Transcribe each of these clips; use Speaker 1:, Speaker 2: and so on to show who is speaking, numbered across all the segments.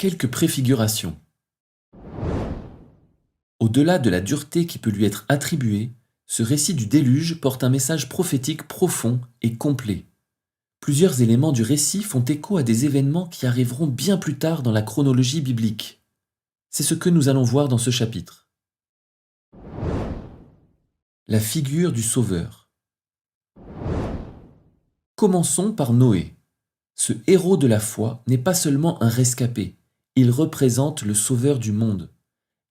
Speaker 1: Quelques préfigurations. Au-delà de la dureté qui peut lui être attribuée, ce récit du déluge porte un message prophétique profond et complet. Plusieurs éléments du récit font écho à des événements qui arriveront bien plus tard dans la chronologie biblique. C'est ce que nous allons voir dans ce chapitre. La figure du Sauveur. Commençons par Noé. Ce héros de la foi n'est pas seulement un rescapé, il représente le Sauveur du monde.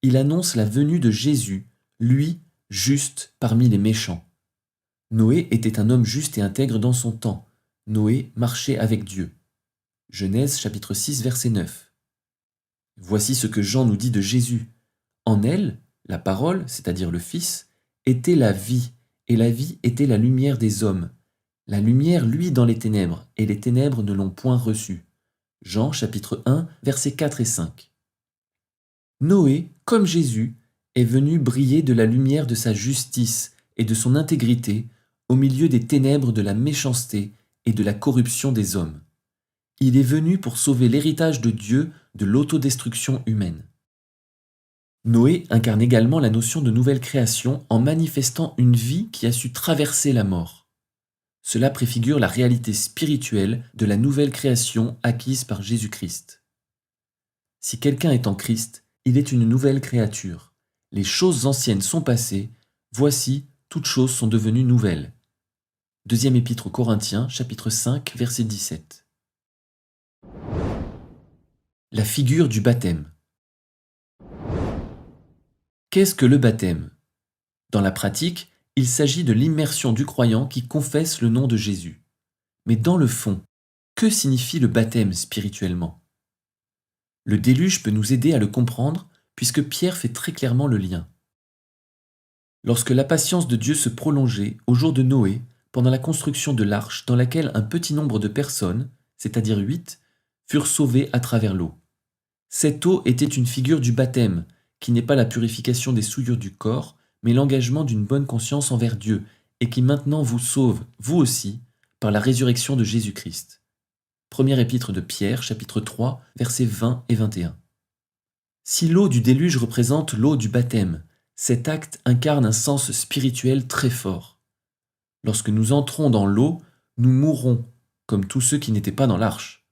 Speaker 1: Il annonce la venue de Jésus, lui, juste parmi les méchants. Noé était un homme juste et intègre dans son temps. Noé marchait avec Dieu. Genèse chapitre 6 verset 9. Voici ce que Jean nous dit de Jésus. En elle, la parole, c'est-à-dire le Fils, était la vie, et la vie était la lumière des hommes. La lumière luit dans les ténèbres, et les ténèbres ne l'ont point reçue. Jean chapitre 1 versets 4 et 5. Noé, comme Jésus, est venu briller de la lumière de sa justice et de son intégrité au milieu des ténèbres de la méchanceté et de la corruption des hommes. Il est venu pour sauver l'héritage de Dieu de l'autodestruction humaine. Noé incarne également la notion de nouvelle création en manifestant une vie qui a su traverser la mort. Cela préfigure la réalité spirituelle de la nouvelle création acquise par Jésus-Christ. Si quelqu'un est en Christ, il est une nouvelle créature. Les choses anciennes sont passées, voici, toutes choses sont devenues nouvelles. Deuxième épître aux Corinthiens, chapitre 5, verset 17. La figure du baptême. Qu'est-ce que le baptême? Dans la pratique, il s'agit de l'immersion du croyant qui confesse le nom de Jésus. Mais dans le fond, que signifie le baptême spirituellement? Le déluge peut nous aider à le comprendre puisque Pierre fait très clairement le lien. Lorsque la patience de Dieu se prolongeait au jour de Noé, pendant la construction de l'arche dans laquelle un petit nombre de personnes, c'est-à-dire 8, furent sauvées à travers l'eau. Cette eau était une figure du baptême, qui n'est pas la purification des souillures du corps, mais l'engagement d'une bonne conscience envers Dieu, et qui maintenant vous sauve, vous aussi, par la résurrection de Jésus-Christ. Première épître de Pierre, chapitre 3, versets 20 et 21. Si l'eau du déluge représente l'eau du baptême, cet acte incarne un sens spirituel très fort. Lorsque nous entrons dans l'eau, nous mourrons, comme tous ceux qui n'étaient pas dans l'arche.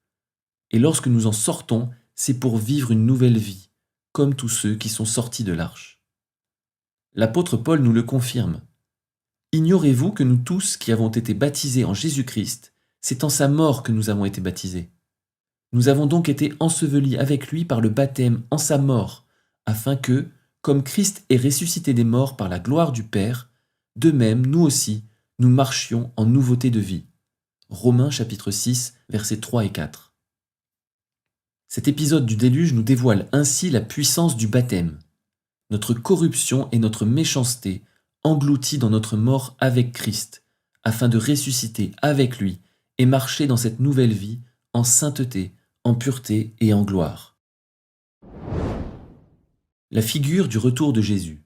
Speaker 1: Et lorsque nous en sortons, c'est pour vivre une nouvelle vie, comme tous ceux qui sont sortis de l'arche. L'apôtre Paul nous le confirme. Ignorez-vous que nous tous qui avons été baptisés en Jésus-Christ, c'est en sa mort que nous avons été baptisés. Nous avons donc été ensevelis avec lui par le baptême en sa mort, afin que, comme Christ est ressuscité des morts par la gloire du Père, de même, nous aussi, nous marchions en nouveauté de vie. Romains chapitre 6, versets 3 et 4. Cet épisode du déluge nous dévoile ainsi la puissance du baptême. Notre corruption et notre méchanceté englouties dans notre mort avec Christ, afin de ressusciter avec lui et marcher dans cette nouvelle vie en sainteté, en pureté et en gloire. La figure du retour de Jésus.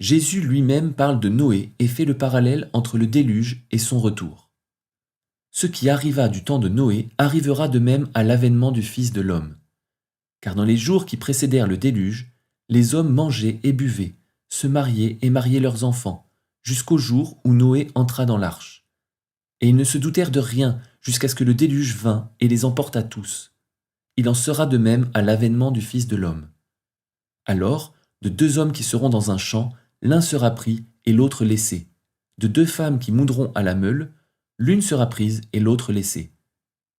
Speaker 1: Jésus lui-même parle de Noé et fait le parallèle entre le déluge et son retour. Ce qui arriva du temps de Noé arrivera de même à l'avènement du Fils de l'homme. Car dans les jours qui précédèrent le déluge, les hommes mangeaient et buvaient, se mariaient et mariaient leurs enfants, jusqu'au jour où Noé entra dans l'arche. Et ils ne se doutèrent de rien jusqu'à ce que le déluge vînt et les emporta tous. Il en sera de même à l'avènement du Fils de l'homme. Alors, de 2 hommes qui seront dans un champ, l'un sera pris et l'autre laissé. De 2 femmes qui moudront à la meule, l'une sera prise et l'autre laissée.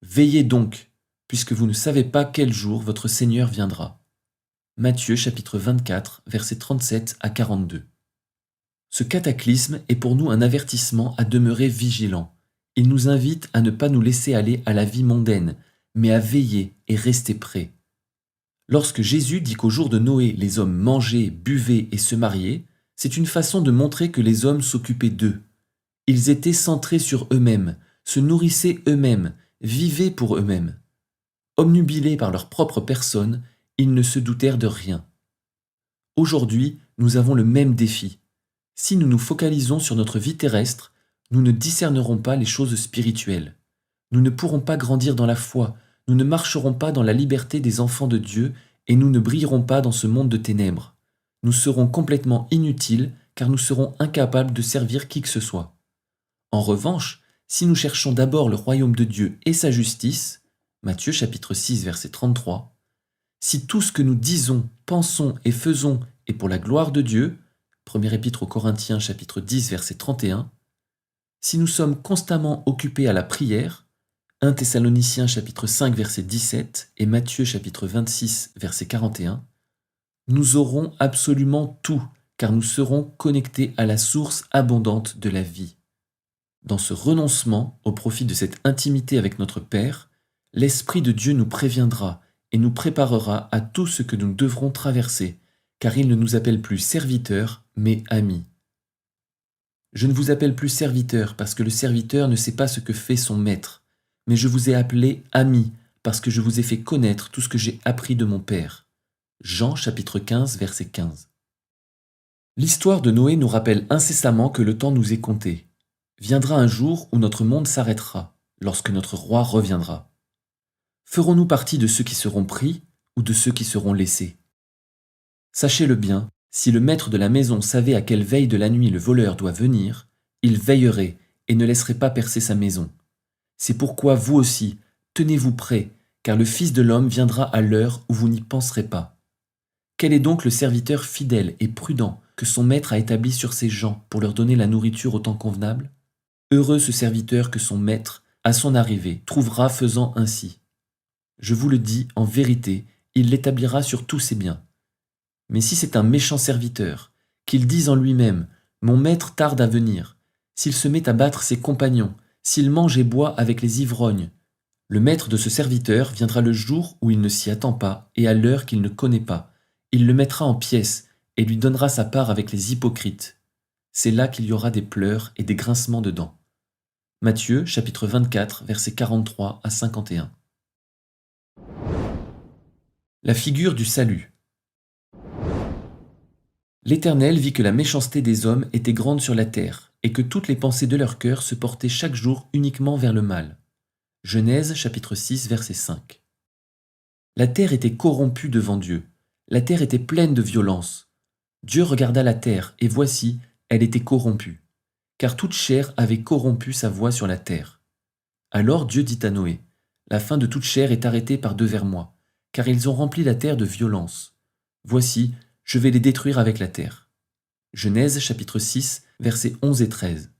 Speaker 1: Veillez donc, puisque vous ne savez pas quel jour votre Seigneur viendra. Matthieu chapitre 24, versets 37 à 42. Ce cataclysme est pour nous un avertissement à demeurer vigilants. Il nous invite à ne pas nous laisser aller à la vie mondaine, mais à veiller et rester prêts. Lorsque Jésus dit qu'au jour de Noé, les hommes mangeaient, buvaient et se mariaient, c'est une façon de montrer que les hommes s'occupaient d'eux. Ils étaient centrés sur eux-mêmes, se nourrissaient eux-mêmes, vivaient pour eux-mêmes. Obnubilés par leur propre personne, ils ne se doutèrent de rien. Aujourd'hui, nous avons le même défi. Si nous nous focalisons sur notre vie terrestre, nous ne discernerons pas les choses spirituelles. Nous ne pourrons pas grandir dans la foi, nous ne marcherons pas dans la liberté des enfants de Dieu et nous ne brillerons pas dans ce monde de ténèbres. Nous serons complètement inutiles car nous serons incapables de servir qui que ce soit. En revanche, si nous cherchons d'abord le royaume de Dieu et sa justice, Matthieu chapitre 6 verset 33, si tout ce que nous disons, pensons et faisons est pour la gloire de Dieu, 1er épître aux Corinthiens chapitre 10 verset 31, si nous sommes constamment occupés à la prière, 1 Thessaloniciens chapitre 5 verset 17 et Matthieu chapitre 26 verset 41, nous aurons absolument tout car nous serons connectés à la source abondante de la vie. Dans ce renoncement au profit de cette intimité avec notre Père, l'Esprit de Dieu nous préviendra et nous préparera à tout ce que nous devrons traverser, car il ne nous appelle plus serviteurs, mais amis. Je ne vous appelle plus serviteurs parce que le serviteur ne sait pas ce que fait son maître, mais je vous ai appelé amis parce que je vous ai fait connaître tout ce que j'ai appris de mon Père. Jean chapitre 15 verset 15. L'histoire de Noé nous rappelle incessamment que le temps nous est compté. Viendra un jour où notre monde s'arrêtera, lorsque notre roi reviendra. Ferons-nous partie de ceux qui seront pris ou de ceux qui seront laissés? Sachez-le bien, si le maître de la maison savait à quelle veille de la nuit le voleur doit venir, il veillerait et ne laisserait pas percer sa maison. C'est pourquoi vous aussi, tenez-vous prêts, car le Fils de l'homme viendra à l'heure où vous n'y penserez pas. Quel est donc le serviteur fidèle et prudent que son maître a établi sur ses gens pour leur donner la nourriture au temps convenable? Heureux ce serviteur que son maître, à son arrivée, trouvera faisant ainsi. Je vous le dis, en vérité, il l'établira sur tous ses biens. Mais si c'est un méchant serviteur, qu'il dise en lui-même « Mon maître tarde à venir », s'il se met à battre ses compagnons, s'il mange et boit avec les ivrognes, le maître de ce serviteur viendra le jour où il ne s'y attend pas et à l'heure qu'il ne connaît pas. Il le mettra en pièces et lui donnera sa part avec les hypocrites. C'est là qu'il y aura des pleurs et des grincements de dents. Matthieu, chapitre 24, versets 43 à 51. La figure du salut. L'Éternel vit que la méchanceté des hommes était grande sur la terre, et que toutes les pensées de leur cœur se portaient chaque jour uniquement vers le mal. Genèse, chapitre 6, verset 5. La terre était corrompue devant Dieu. La terre était pleine de violence. Dieu regarda la terre, et voici, elle était corrompue, car toute chair avait corrompu sa voie sur la terre. Alors Dieu dit à Noé, « La fin de toute chair est arrêtée par devers moi, car ils ont rempli la terre de violence. Voici, je vais les détruire avec la terre. » Genèse chapitre 6, versets 11 et 13.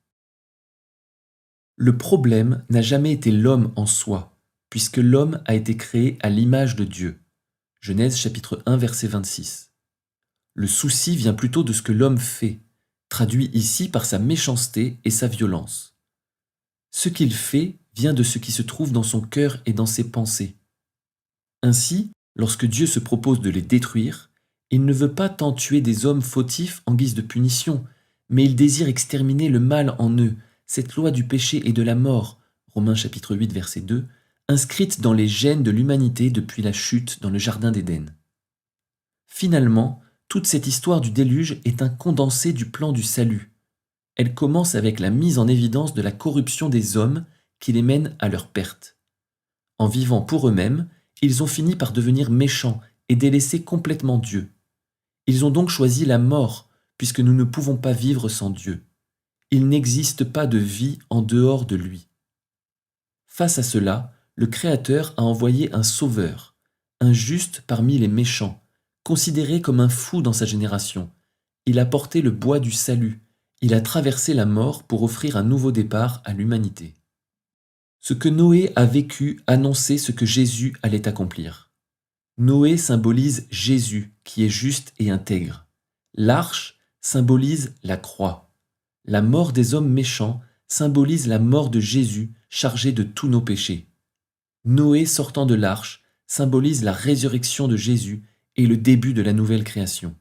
Speaker 1: Le problème n'a jamais été l'homme en soi, puisque l'homme a été créé à l'image de Dieu. Genèse chapitre 1, verset 26. Le souci vient plutôt de ce que l'homme fait, traduit ici par sa méchanceté et sa violence. Ce qu'il fait vient de ce qui se trouve dans son cœur et dans ses pensées. Ainsi, lorsque Dieu se propose de les détruire, il ne veut pas tant tuer des hommes fautifs en guise de punition, mais il désire exterminer le mal en eux, cette loi du péché et de la mort, Romains chapitre 8 verset 2, inscrite dans les gènes de l'humanité depuis la chute dans le jardin d'Éden. Finalement, toute cette histoire du déluge est un condensé du plan du salut. Elle commence avec la mise en évidence de la corruption des hommes qui les mène à leur perte. En vivant pour eux-mêmes, ils ont fini par devenir méchants et délaisser complètement Dieu. Ils ont donc choisi la mort, puisque nous ne pouvons pas vivre sans Dieu. Il n'existe pas de vie en dehors de lui. Face à cela, le Créateur a envoyé un sauveur, un juste parmi les méchants, considéré comme un fou dans sa génération. Il a porté le bois du salut, il a traversé la mort pour offrir un nouveau départ à l'humanité. Ce que Noé a vécu annonçait ce que Jésus allait accomplir. Noé symbolise Jésus, qui est juste et intègre. L'arche symbolise la croix. La mort des hommes méchants symbolise la mort de Jésus, chargé de tous nos péchés. Noé sortant de l'arche symbolise la résurrection de Jésus et le début de la nouvelle création.